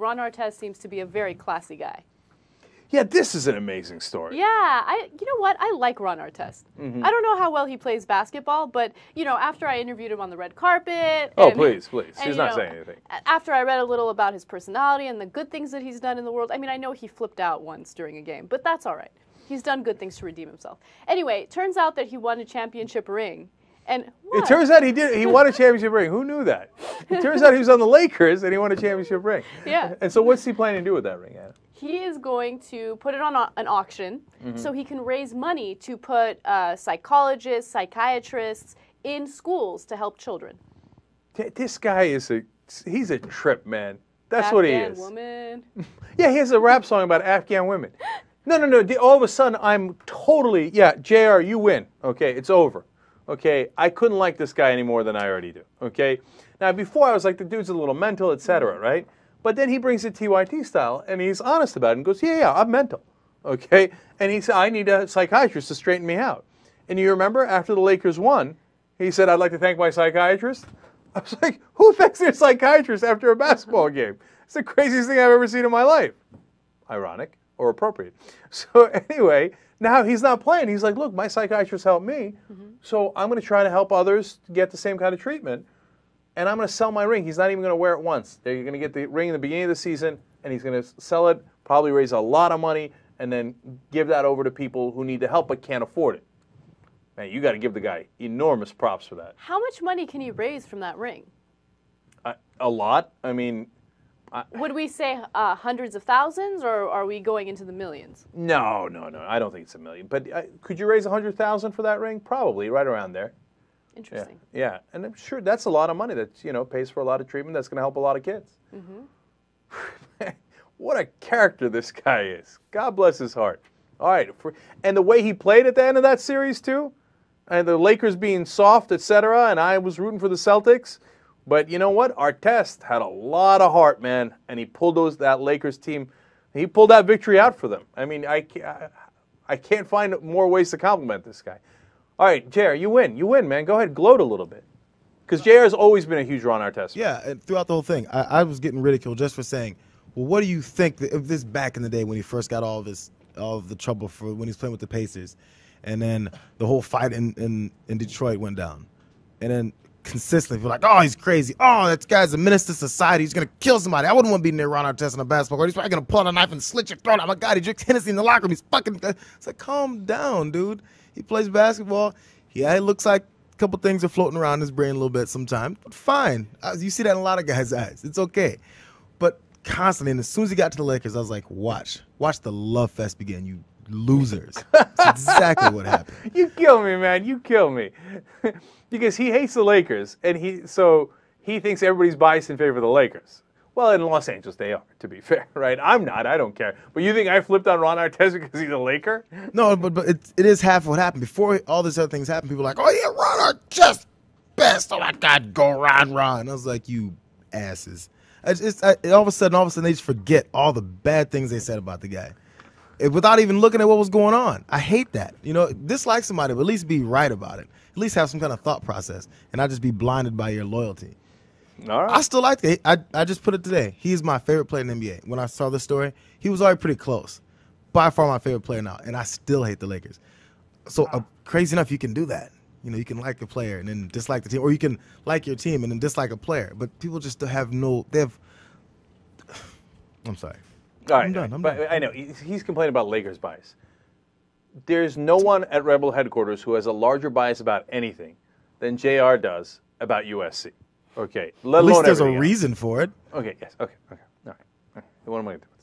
Ron Artest seems to be a very classy guy. Yeah, this is an amazing story. Yeah, you know what? I like Ron Artest. I don't know how well he plays basketball, but, you know, after I interviewed him on the red carpet. Oh, please. He's not saying anything. After I read a little about his personality and the good things that he's done in the world, I mean, I know he flipped out once during a game, but that's all right. He's done good things to redeem himself. Anyway, it turns out that he won a championship ring. And what? It turns out he did. He won a championship ring. Who knew that? It turns out he was on the Lakers and he won a championship ring. Yeah. And so what's he planning to do with that ring, Anna? He is going to put it on an auction so he can raise money to put psychologists, psychiatrists in schools to help children. This guy he's a trip, man. That's what he is. Afghan woman. Yeah, he has a rap song about Afghan women. No. All of a sudden, I'm totally, Jayar, you win. Okay, it's over. Okay, I couldn't like this guy any more than I already do. Okay, now before I was like, the dude's a little mental, etc. Right? But then he brings it TYT style, and he's honest about it and goes, yeah, I'm mental. Okay, and he said, I need a psychiatrist to straighten me out. And you remember after the Lakers won, he said, I'd like to thank my psychiatrist. I was like, who thanks their psychiatrist after a basketball game? It's the craziest thing I've ever seen in my life. Ironic or appropriate. So anyway, now he's not playing. He's like, look, my psychiatrist helped me, so I'm going to try to help others get the same kind of treatment, and I'm going to sell my ring. He's not even going to wear it once. They're going to get the ring in the beginning of the season, and he's going to sell it, probably raise a lot of money, and then give that over to people who need the help but can't afford it. Man, you got to give the guy enormous props for that. How much money can he raise from that ring? A lot. I mean... Would we say hundreds of thousands, or are we going into the millions? No. I don't think it's a million. But could you raise $100,000 for that ring? Probably, right around there. Interesting. Yeah, and I'm sure that's a lot of money that pays for a lot of treatment. That's going to help a lot of kids. What a character this guy is. God bless his heart. All right, and the way he played at the end of that series too, and the Lakers being soft, etc. And I was rooting for the Celtics. But you know what? Artest had a lot of heart, man, and he pulled that Lakers team. He pulled that victory out for them. I mean, I can't find more ways to compliment this guy. All right, Jayar, you win, man. Go ahead, gloat a little bit, because Jayar has always been a huge Ron Artest fan. Yeah, and throughout the whole thing, I was getting ridiculed just for saying, well, what do you think of this back in the day when he first got all of the trouble for when he was playing with the Pacers, and then the whole fight in Detroit went down, and then consistently feel like, oh, he's crazy. Oh, that guy's a menace to society. He's going to kill somebody. I wouldn't want to be near Ron Artest in a basketball court. He's probably going to pull out a knife and slit your throat. Oh, my God, he drinks Hennessy in the locker room. He's fucking... It's like, calm down, dude. He plays basketball. Yeah, it looks like a couple things are floating around his brain a little bit sometimes. But fine. You see that in a lot of guys' eyes. It's okay. But constantly, and as soon as he got to the Lakers, I was like, watch the love fest begin, you losers. That's exactly what happened. You kill me, man. You kill me. Because he hates the Lakers, and he thinks everybody's biased in favor of the Lakers. Well, in Los Angeles, they are, to be fair, right? I'm not. I don't care. But you think I flipped on Ron Artest because he's a Laker? No, but it is half what happened. Before all these other things happened, people were like, oh, yeah, Ron Artest, best. Oh, my God, go Ron. I was like, you asses. All of a sudden, they just forget all the bad things they said about the guy without even looking at what was going on. I hate that. Dislike somebody, but at least be right about it. At least have some kind of thought process and not just be blinded by your loyalty. All right. I still like it. I just put it today. He is my favorite player in the NBA. When I saw this story, he was already pretty close. By far my favorite player now, and I still hate the Lakers. So crazy enough, you can do that. You can like a player and then dislike the team, or you can like your team and then dislike a player. But people just have I'm sorry. All right, I'm done. But I know he's complaining about Lakers bias. There's no one at Rebel headquarters who has a larger bias about anything than Jayar does about USC. Okay, at least there's a reason for it. Okay, yes, okay. All right. What am I going to do?